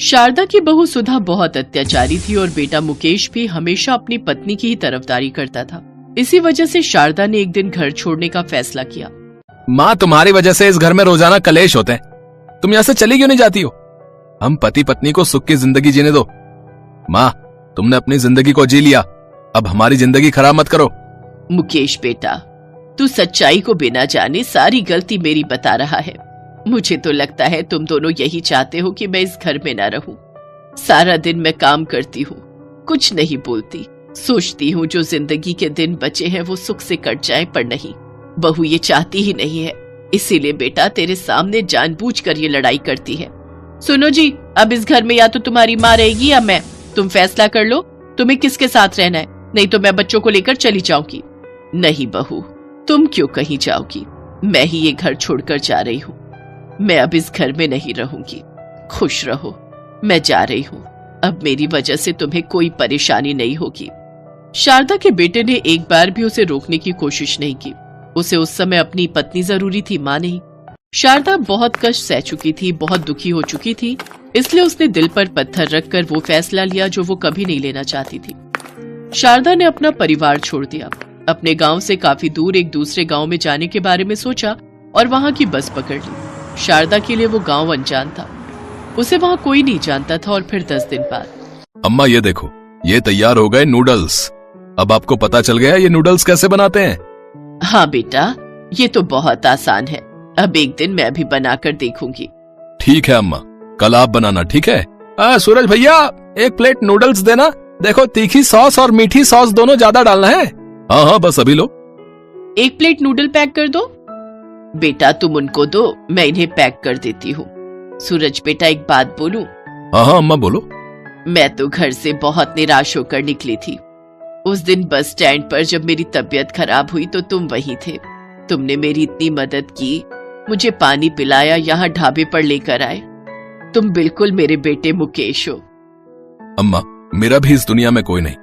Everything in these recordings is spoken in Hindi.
शारदा की बहू सुधा बहुत अत्याचारी थी और बेटा मुकेश भी हमेशा अपनी पत्नी की ही तरफदारी करता था। इसी वजह से शारदा ने एक दिन घर छोड़ने का फैसला किया। माँ, तुम्हारी वजह से इस घर में रोजाना कलेश होते हैं। तुम यहाँ से चली क्यों नहीं जाती हो? हम पति पत्नी को सुख की जिंदगी जीने दो। माँ, तुमने अपनी जिंदगी को जी लिया, अब हमारी जिंदगी खराब मत करो। मुकेश बेटा, तू सच्चाई को बिना जाने सारी गलती मेरी बता रहा है। मुझे तो लगता है तुम दोनों यही चाहते हो कि मैं इस घर में ना रहूं। सारा दिन मैं काम करती हूँ, कुछ नहीं बोलती, सोचती हूँ जो जिंदगी के दिन बचे हैं वो सुख से कट जाए, पर नहीं, बहू ये चाहती ही नहीं है। इसीलिए बेटा तेरे सामने जानबूझकर ये लड़ाई करती है। सुनो जी, अब इस घर में या तो तुम्हारी माँ रहेगी या मैं। तुम फैसला कर लो तुम्हें किसके साथ रहना है, नहीं तो मैं बच्चों को लेकर चली जाऊंगी। नहीं बहू, तुम क्यों कहीं जाओगी? मैं ही ये घर छोड़कर जा रही हूँ। मैं अब इस घर में नहीं रहूंगी। खुश रहो, मैं जा रही हूँ। अब मेरी वजह से तुम्हें कोई परेशानी नहीं होगी। शारदा के बेटे ने एक बार भी उसे रोकने की कोशिश नहीं की। उसे उस समय अपनी पत्नी जरूरी थी, मां नहीं। शारदा बहुत कष्ट सह चुकी थी, बहुत दुखी हो चुकी थी, इसलिए उसने दिल पर पत्थर रखकर वो फैसला लिया जो वो कभी नहीं लेना चाहती थी। शारदा ने अपना परिवार छोड़ दिया, अपने गांव से काफी दूर एक दूसरे गांव में जाने के बारे में सोचा और वहां की बस पकड़ ली। शारदा के लिए वो गांव अनजान था, उसे वहां कोई नहीं जानता था। और फिर 10 दिन बाद, अम्मा ये देखो, ये तैयार हो गए नूडल्स। अब आपको पता चल गया ये नूडल्स कैसे बनाते हैं? हाँ बेटा, ये तो बहुत आसान है। अब एक दिन मैं भी बनाकर देखूंगी। ठीक है अम्मा, कल आप बनाना, ठीक है? सूरज भैया, एक प्लेट नूडल्स देना। देखो, तीखी सॉस और मीठी सॉस दोनों ज्यादा डालना है। हाँ हाँ, बस अभी लो। 1 प्लेट नूडल पैक कर दो। बेटा तुम उनको दो, मैं इन्हें पैक कर देती हूँ। सूरज बेटा, एक बात बोलूं? हाँ हाँ अम्मा बोलो। मैं तो घर से बहुत निराश होकर निकली थी। उस दिन बस स्टैंड पर जब मेरी तबीयत खराब हुई तो तुम वहीं थे। तुमने मेरी इतनी मदद की, मुझे पानी पिलाया, यहाँ ढाबे पर लेकर आए। तुम बिल्कुल मेरे बेटे मुकेश हो। अम्मा, मेरा भी इस दुनिया में कोई नहीं।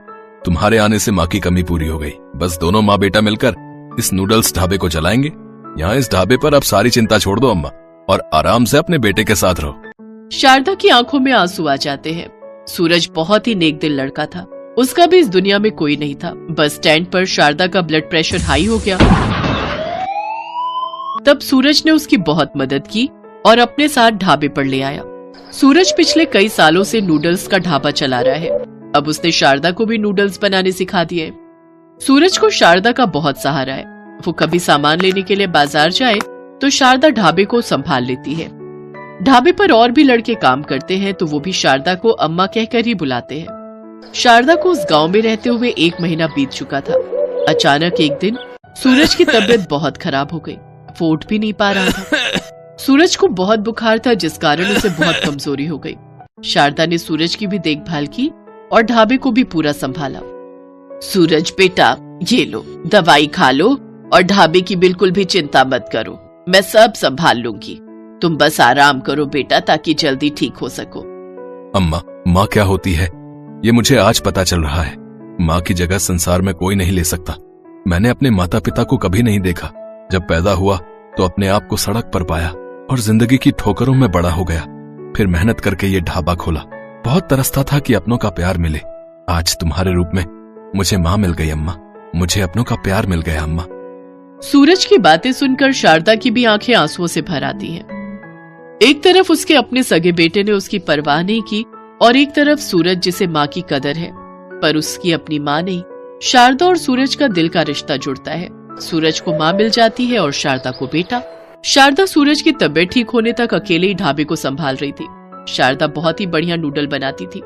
तुम्हारे आने से माँ की कमी पूरी हो गई। बस दोनों माँ बेटा मिलकर इस नूडल्स ढाबे को चलाएंगे। यहाँ इस ढाबे पर अब सारी चिंता छोड़ दो अम्मा, और आराम से अपने बेटे के साथ रहो। शारदा की आंखों में आंसू आ जाते हैं। सूरज बहुत ही नेक दिल लड़का था, उसका भी इस दुनिया में कोई नहीं था। बस स्टैंड पर शारदा का ब्लड प्रेशर हाई हो गया। तब सूरज ने उसकी बहुत मदद की और अपने साथ ढाबे पर ले आया। सूरज पिछले कई सालों से नूडल्स का ढाबा चला रहा है। अब उसने शारदा को भी नूडल्स बनाने सिखा दिए। सूरज को शारदा का बहुत सहारा है। वो कभी सामान लेने के लिए बाजार जाए तो शारदा ढाबे को संभाल लेती है। ढाबे पर और भी लड़के काम करते हैं तो वो भी शारदा को अम्मा कहकर ही बुलाते हैं। शारदा को उस गांव में रहते हुए 1 महीना बीत चुका था। अचानक एक दिन सूरज की तबीयत बहुत खराब हो गई। वो उठ भी नहीं पा रहा था। सूरज को बहुत बुखार था, जिस कारण उसे बहुत कमजोरी हो गई। शारदा ने सूरज की भी देखभाल की और ढाबे को भी पूरा संभाला। सूरज बेटा, ये लो, दवाई खा लो और ढाबे की बिल्कुल भी चिंता मत करो, मैं सब संभाल लूंगी। तुम बस आराम करो बेटा, ताकि जल्दी ठीक हो सको। अम्मा, माँ क्या होती है ये मुझे आज पता चल रहा है। माँ की जगह संसार में कोई नहीं ले सकता। मैंने अपने माता पिता को कभी नहीं देखा। जब पैदा हुआ तो अपने आप को सड़क पर पाया और जिंदगी की ठोकरों में बड़ा हो गया। फिर मेहनत करके ये ढाबा खोला। बहुत तरसता था कि अपनों का प्यार मिले। आज तुम्हारे रूप में मुझे माँ मिल गई अम्मा, मुझे अपनों का प्यार मिल गया अम्मा। सूरज की बातें सुनकर शारदा की भी आंखें आंसुओं से भर आती हैं। एक तरफ उसके अपने सगे बेटे ने उसकी परवाह नहीं की और एक तरफ सूरज जिसे माँ की कदर है, पर उसकी अपनी माँ नहीं। शारदा और सूरज का दिल का रिश्ता जुड़ता है। सूरज को माँ मिल जाती है और शारदा को बेटा। शारदा सूरज की तबीयत ठीक होने तक अकेले ही ढाबे को संभाल रही थी। शारदा बहुत ही बढ़िया नूडल बनाती थी।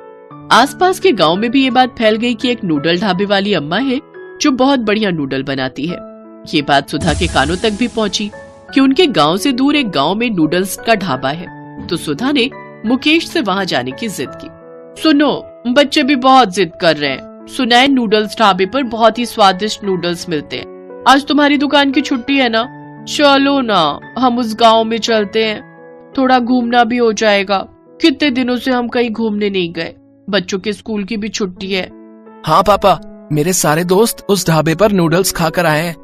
आसपास के गांव में भी ये बात फैल गई कि एक नूडल ढाबे वाली अम्मा है जो बहुत बढ़िया नूडल बनाती है। ये बात सुधा के कानों तक भी पहुंची कि उनके गांव से दूर एक गांव में नूडल्स का ढाबा है। तो सुधा ने मुकेश से वहां जाने की जिद की। सुनो, बच्चे भी बहुत जिद कर रहे हैं। सुना है नूडल्स ढाबे पर बहुत ही स्वादिष्ट नूडल्स मिलते हैं। आज तुम्हारी दुकान की छुट्टी है ना? चलो ना, हम उस गांव में चलते हैं, थोड़ा घूमना भी हो जाएगा। कितने दिनों से हम कहीं घूमने नहीं गए। बच्चों के स्कूल की भी छुट्टी है। हाँ पापा, मेरे सारे दोस्त उस ढाबे पर नूडल्स खाकर आए हैं,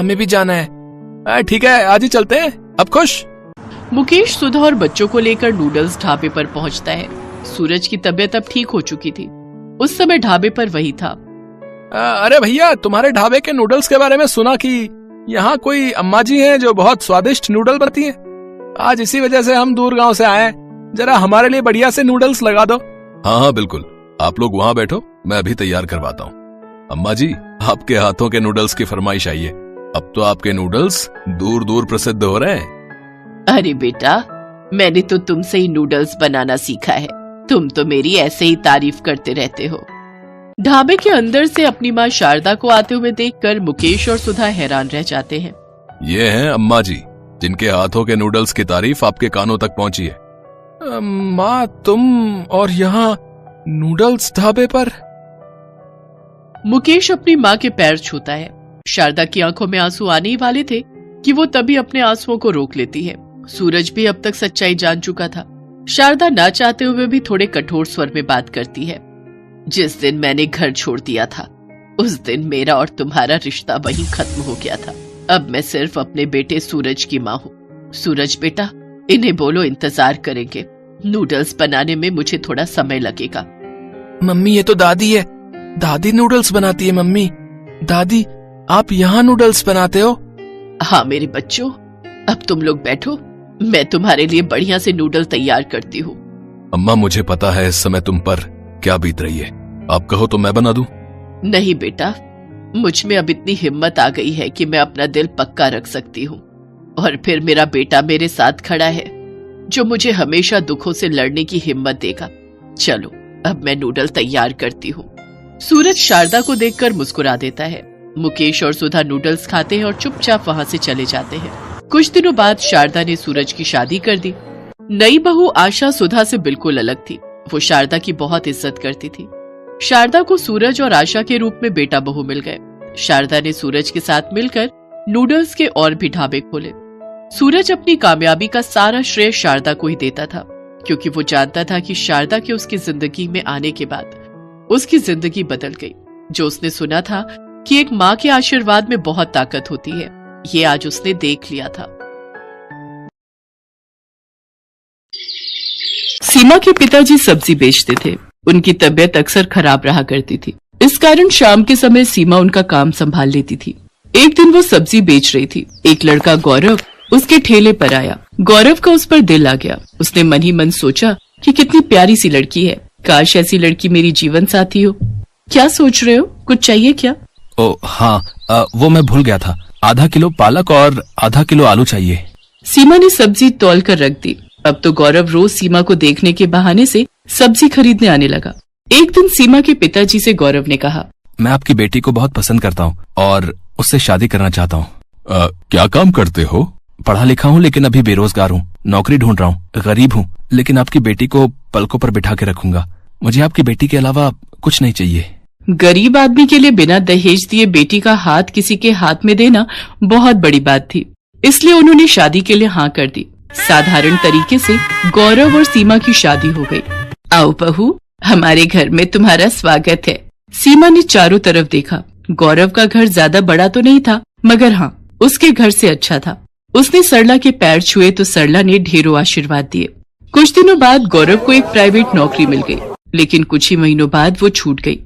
हमें भी जाना है। ठीक है, आज ही चलते हैं। अब खुश? मुकेश सुधा और बच्चों को लेकर नूडल्स ढाबे पर पहुंचता है। सूरज की तबीयत अब ठीक हो चुकी थी। उस समय ढाबे पर वही था। अरे भैया, तुम्हारे ढाबे के नूडल्स के बारे में सुना कि यहाँ कोई अम्मा जी हैं जो बहुत स्वादिष्ट नूडल बनाती हैं। आज इसी वजह से हम दूर गांव से आए हैं, जरा हमारे लिए बढ़िया से नूडल्स लगा दो। हाँ हाँ बिल्कुल, आप लोग वहाँ बैठो, मैं अभी तैयार करवाता हूँ। अम्मा जी, आपके हाथों के नूडल्स की फरमाइश आई है। अब तो आपके नूडल्स दूर दूर प्रसिद्ध हो रहे हैं। अरे बेटा, मैंने तो तुमसे ही नूडल्स बनाना सीखा है, तुम तो मेरी ऐसे ही तारीफ करते रहते हो। ढाबे के अंदर से अपनी माँ शारदा को आते हुए देखकर मुकेश और सुधा हैरान रह जाते हैं। ये हैं अम्मा जी, जिनके हाथों के नूडल्स की तारीफ आपके कानों तक पहुंची है। माँ, तुम और यहाँ नूडल्स ढाबे पर? मुकेश अपनी माँ के पैर छूता है। शारदा की आंखों में आंसू आने ही वाले थे कि वो तभी अपने आंसुओं को रोक लेती है। सूरज भी अब तक सच्चाई जान चुका था। शारदा ना चाहते हुए भी थोड़े कठोर स्वर में बात करती है। जिस दिन मैंने घर छोड़ दिया था, उस दिन मेरा और तुम्हारा रिश्ता वहीं खत्म हो गया था। अब मैं सिर्फ अपने बेटे सूरज की माँ हूँ। सूरज बेटा, इन्हें बोलो इंतजार करेंगे। नूडल्स बनाने में मुझे थोड़ा समय लगेगा। मम्मी, ये तो दादी है। दादी नूडल्स बनाती है। मम्मी, दादी, आप यहाँ नूडल्स बनाते हो? हाँ मेरे बच्चों, अब तुम लोग बैठो, मैं तुम्हारे लिए बढ़िया से नूडल तैयार करती हूँ। अम्मा, मुझे पता है इस समय तुम पर क्या बीत रही है, आप कहो तो मैं बना दूं। नहीं बेटा, मुझ में अब इतनी हिम्मत आ गई है कि मैं अपना दिल पक्का रख सकती हूँ। और फिर मेरा बेटा मेरे साथ खड़ा है, जो मुझे हमेशा दुखों से लड़ने की हिम्मत देगा। चलो, अब मैं नूडल तैयार करती हूँ। सूरज शारदा को देखकर मुस्कुरा देता है। मुकेश और सुधा नूडल्स खाते हैं और चुपचाप वहाँ से चले जाते हैं। कुछ दिनों बाद शारदा ने सूरज की शादी कर दी। नई बहू आशा सुधा से बिल्कुल अलग थी। वो शारदा की बहुत इज्जत करती थी। शारदा को सूरज और आशा के रूप में बेटा बहू मिल गए। शारदा ने सूरज के साथ मिलकर नूडल्स के और भी ढाबे खोले। सूरज अपनी कामयाबी का सारा श्रेय शारदा को ही देता था, क्योंकि वो जानता था कि शारदा के उसकी जिंदगी में आने के बाद उसकी जिंदगी बदल गई। जो उसने सुना था कि एक माँ के आशीर्वाद में बहुत ताकत होती है, ये आज उसने देख लिया था। सीमा के पिताजी सब्जी बेचते थे। उनकी तबीयत अक्सर खराब रहा करती थी। इस कारण शाम के समय सीमा उनका काम संभाल लेती थी। एक दिन वो सब्जी बेच रही थी। एक लड़का गौरव उसके ठेले पर आया। गौरव का उस पर दिल आ गया। उसने मन ही मन सोचा कि कितनी प्यारी सी लड़की है, काश ऐसी लड़की मेरी जीवन साथी हो। क्या सोच रहे हो, कुछ चाहिए क्या? ओ हाँ, वो मैं भूल गया था। आधा किलो पालक और आधा किलो आलू चाहिए। सीमा ने सब्जी तौल कर रख दी। अब तो गौरव रोज सीमा को देखने के बहाने से सब्जी खरीदने आने लगा। एक दिन सीमा के पिताजी से गौरव ने कहा, मैं आपकी बेटी को बहुत पसंद करता हूँ और उससे शादी करना चाहता हूँ। क्या काम करते हो? पढ़ा लिखा हूँ लेकिन अभी बेरोजगार हूँ, नौकरी ढूंढ रहा हूँ, गरीब हूँ, लेकिन आपकी बेटी को पलकों पर बिठा के रखूंगा। मुझे आपकी बेटी के अलावा कुछ नहीं चाहिए। गरीब आदमी के लिए बिना दहेज दिए बेटी का हाथ किसी के हाथ में देना बहुत बड़ी बात थी, इसलिए उन्होंने शादी के लिए हाँ कर दी। साधारण तरीके से गौरव और सीमा की शादी हो गई। आओ बहू, हमारे घर में तुम्हारा स्वागत है। सीमा ने चारों तरफ देखा। गौरव का घर ज्यादा बड़ा तो नहीं था, मगर हाँ, उसके घर से अच्छा था। उसने सरला के पैर छुए तो सरला ने ढेरों आशीर्वाद दिए। कुछ दिनों बाद गौरव को एक प्राइवेट नौकरी मिल गई, लेकिन कुछ ही महीनों बाद वो छूट गई।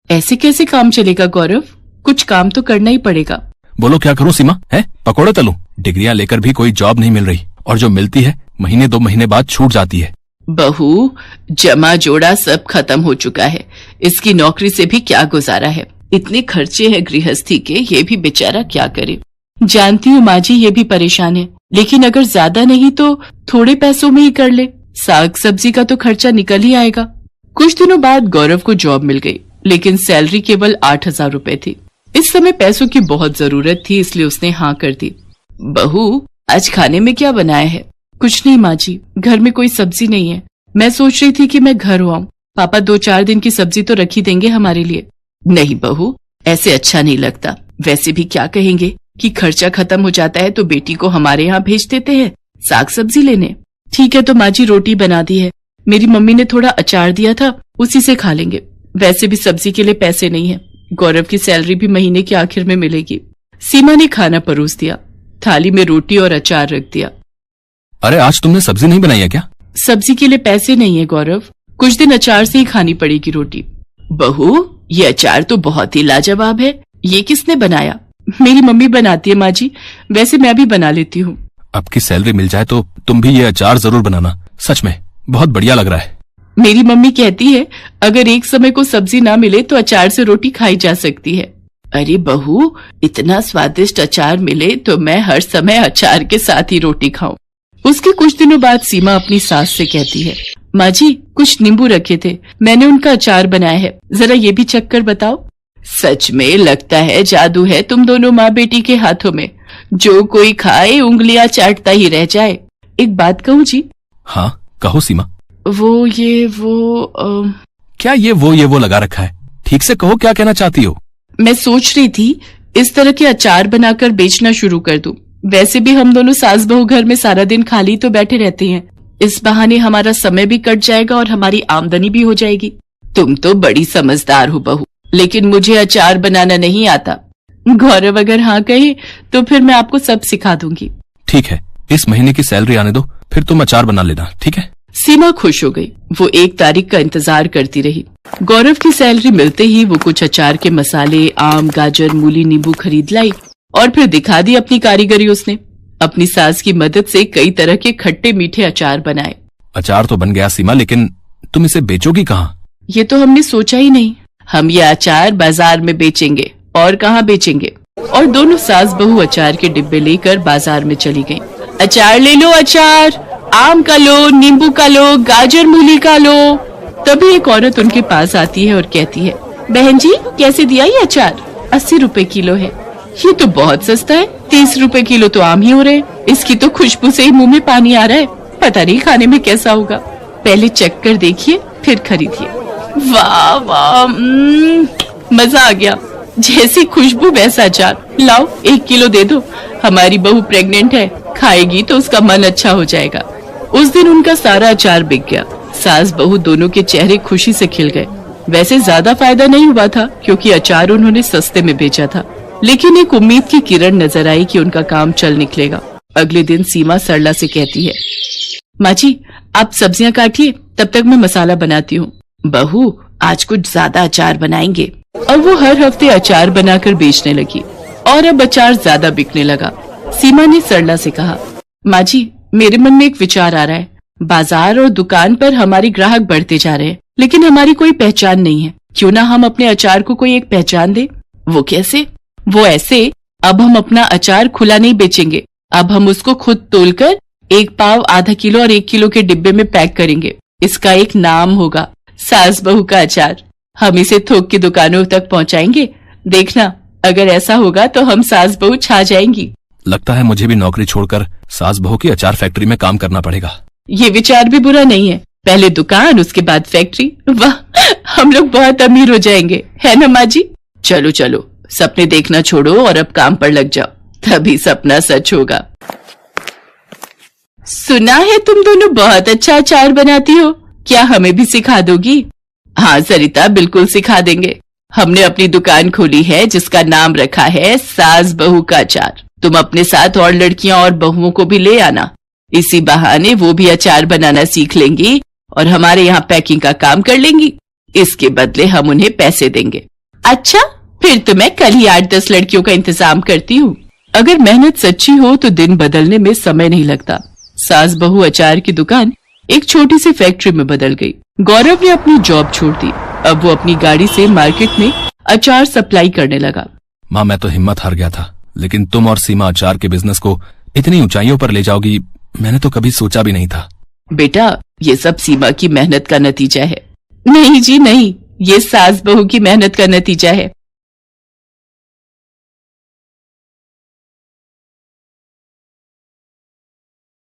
ऐसे कैसे काम चलेगा गौरव, कुछ काम तो करना ही पड़ेगा। बोलो क्या करूं सीमा, है पकोड़े तलूं? डिग्रियां लेकर भी कोई जॉब नहीं मिल रही, और जो मिलती है महीने 2 महीने बाद छूट जाती है। बहू, जमा जोड़ा सब खत्म हो चुका है। इसकी नौकरी से भी क्या गुजारा है। इतने खर्चे हैं गृहस्थी के, ये भी बेचारा क्या करे। जानती हूँ माँ जी, ये भी परेशान है, लेकिन अगर ज्यादा नहीं तो थोड़े पैसों में ही कर ले। साग सब्जी का तो खर्चा निकल ही आएगा। कुछ दिनों बाद गौरव को जॉब मिल गई, लेकिन सैलरी केवल 8,000 रुपए थी। इस समय पैसों की बहुत जरूरत थी, इसलिए उसने हाँ कर दी। बहू, आज खाने में क्या बनाया है? कुछ नहीं माँ जी, घर में कोई सब्जी नहीं है। मैं सोच रही थी कि मैं घर आऊं, पापा 2-4 दिन की सब्जी तो रख ही देंगे हमारे लिए। नहीं बहू, ऐसे अच्छा नहीं लगता। वैसे भी क्या कहेंगे कि खर्चा खत्म हो जाता है तो बेटी को हमारे यहाँ भेज देते हैं साग सब्जी लेने। ठीक है तो माँ जी, रोटी बना दी है। मेरी मम्मी ने थोड़ा अचार दिया था, उसी से खा लेंगे। वैसे भी सब्जी के लिए पैसे नहीं है। गौरव की सैलरी भी महीने के आखिर में मिलेगी। सीमा ने खाना परोस दिया, थाली में रोटी और अचार रख दिया। अरे आज तुमने सब्जी नहीं बनाई है क्या? सब्जी के लिए पैसे नहीं है गौरव, कुछ दिन अचार से ही खानी पड़ेगी रोटी। बहू, ये अचार तो बहुत ही लाजवाब है। ये किसने बनाया? मेरी मम्मी बनाती है माँ जी, वैसे मैं भी बना लेती हूँ। आपकी सैलरी मिल जाए तो तुम भी ये अचार जरूर बनाना, सच में बहुत बढ़िया लग रहा है। मेरी मम्मी कहती है अगर एक समय को सब्जी ना मिले तो अचार से रोटी खाई जा सकती है। अरे बहू, इतना स्वादिष्ट अचार मिले तो मैं हर समय अचार के साथ ही रोटी खाऊं। उसके कुछ दिनों बाद सीमा अपनी सास से कहती है, माँ जी कुछ नींबू रखे थे, मैंने उनका अचार बनाया है, जरा ये भी चख कर बताओ। सच में लगता है जादू है तुम दोनों माँ बेटी के हाथों में, जो कोई खाए उंगलियां चाटता ही रह जाए। एक बात कहूँ जी? हाँ कहो सीमा। क्या ये वो लगा रखा है? ठीक से कहो, क्या कहना चाहती हो? मैं सोच रही थी इस तरह के अचार बनाकर बेचना शुरू कर दूं। वैसे भी हम दोनों सास बहू घर में सारा दिन खाली तो बैठे रहते हैं, इस बहाने हमारा समय भी कट जाएगा और हमारी आमदनी भी हो जाएगी। तुम तो बड़ी समझदार हो बहू, लेकिन मुझे अचार बनाना नहीं आता। गौरव अगर हाँ कहे तो फिर मैं आपको सब सिखा दूंगी। ठीक है, इस महीने की सैलरी आने दो, फिर तुम अचार बना लेना, ठीक है? सीमा खुश हो गई। वो 1 तारीख का इंतजार करती रही। गौरव की सैलरी मिलते ही वो कुछ अचार के मसाले, आम, गाजर, मूली, नींबू खरीद लाई और फिर दिखा दी अपनी कारीगरी। उसने अपनी सास की मदद से कई तरह के खट्टे मीठे अचार बनाए। अचार तो बन गया सीमा, लेकिन तुम इसे बेचोगी कहाँ? ये तो हमने सोचा ही नहीं। हम ये अचार बाजार में बेचेंगे, और कहाँ बेचेंगे। और दोनों सास बहू अचार के डिब्बे लेकर बाजार में चली गईं। अचार ले लो, अचार आम का लो, नींबू का लो, गाजर मूली का लो। तभी एक औरत उनके पास आती है और कहती है, बहन जी कैसे दिया ये अचार? 80 रुपए किलो है। ये तो बहुत सस्ता है, 30 रुपए किलो तो आम ही हो रहे। इसकी तो खुशबू से ही मुंह में पानी आ रहा है, पता नहीं खाने में कैसा होगा। पहले चख कर देखिए फिर खरीदिए। वाह वाह, मजा आ गया। जैसी खुशबू वैसा अचार। लाओ 1 किलो दे दो, हमारी बहू प्रेग्नेंट है, खाएगी तो उसका मन अच्छा हो जाएगा। उस दिन उनका सारा अचार बिक गया। सास बहू दोनों के चेहरे खुशी से खिल गए। वैसे ज्यादा फायदा नहीं हुआ था क्योंकि अचार उन्होंने सस्ते में बेचा था, लेकिन एक उम्मीद की किरण नजर आई कि उनका काम चल निकलेगा। अगले दिन सीमा सरला से कहती है, माँ जी आप सब्जियां काटिए, तब तक मैं मसाला बनाती हूँ। बहू आज कुछ ज्यादा अचार बनाएंगे। और वो हर हफ्ते अचार बनाकर बेचने लगी और अब अचार ज्यादा बिकने लगा। सीमा ने सरला से कहा, माँ जी मेरे मन में एक विचार आ रहा है। बाजार और दुकान पर हमारे ग्राहक बढ़ते जा रहे हैं, लेकिन हमारी कोई पहचान नहीं है। क्यों ना हम अपने अचार को कोई एक पहचान दे? वो कैसे? वो ऐसे, अब हम अपना अचार खुला नहीं बेचेंगे। अब हम उसको खुद तोलकर 1 पाव, आधा किलो और 1 किलो के डिब्बे में पैक करेंगे। इसका एक नाम होगा, सास बहू का अचार। हम इसे थोक की दुकानों तक पहुंचाएंगे। देखना, अगर ऐसा होगा तो हम सास बहू छा जाएंगी। लगता है मुझे भी नौकरी छोड़कर सास बहू की अचार फैक्ट्री में काम करना पड़ेगा। ये विचार भी बुरा नहीं है, पहले दुकान उसके बाद फैक्ट्री। वाह, हम लोग बहुत अमीर हो जाएंगे, है ना माँ जी? चलो चलो, सपने देखना छोड़ो और अब काम पर लग जाओ, तभी सपना सच होगा। सुना है तुम दोनों बहुत अच्छा अचार बनाती हो, क्या हमें भी सिखा दोगी? हाँ सरिता, बिल्कुल सिखा देंगे। हमने अपनी दुकान खोली है जिसका नाम रखा है सास बहू का अचार। तुम अपने साथ और लड़कियां और बहुओं को भी ले आना, इसी बहाने वो भी अचार बनाना सीख लेंगी और हमारे यहाँ पैकिंग का काम कर लेंगी। इसके बदले हम उन्हें पैसे देंगे। अच्छा, फिर तो मैं कल ही 8-10 लड़कियों का इंतजाम करती हूँ। अगर मेहनत सच्ची हो तो दिन बदलने में समय नहीं लगता। सास बहू अचार की दुकान एक छोटी सी फैक्ट्री में बदल गई। गौरव ने अपनी जॉब छोड़ दी। अब वो अपनी गाड़ी से मार्केट में अचार सप्लाई करने लगा। माँ मैं तो हिम्मत हार गया था, लेकिन तुम और सीमा अचार के बिजनेस को इतनी ऊंचाइयों पर ले जाओगी, मैंने तो कभी सोचा भी नहीं था। बेटा, ये सब सीमा की मेहनत का नतीजा है। नहीं जी नहीं, ये सास बहू की मेहनत का नतीजा है।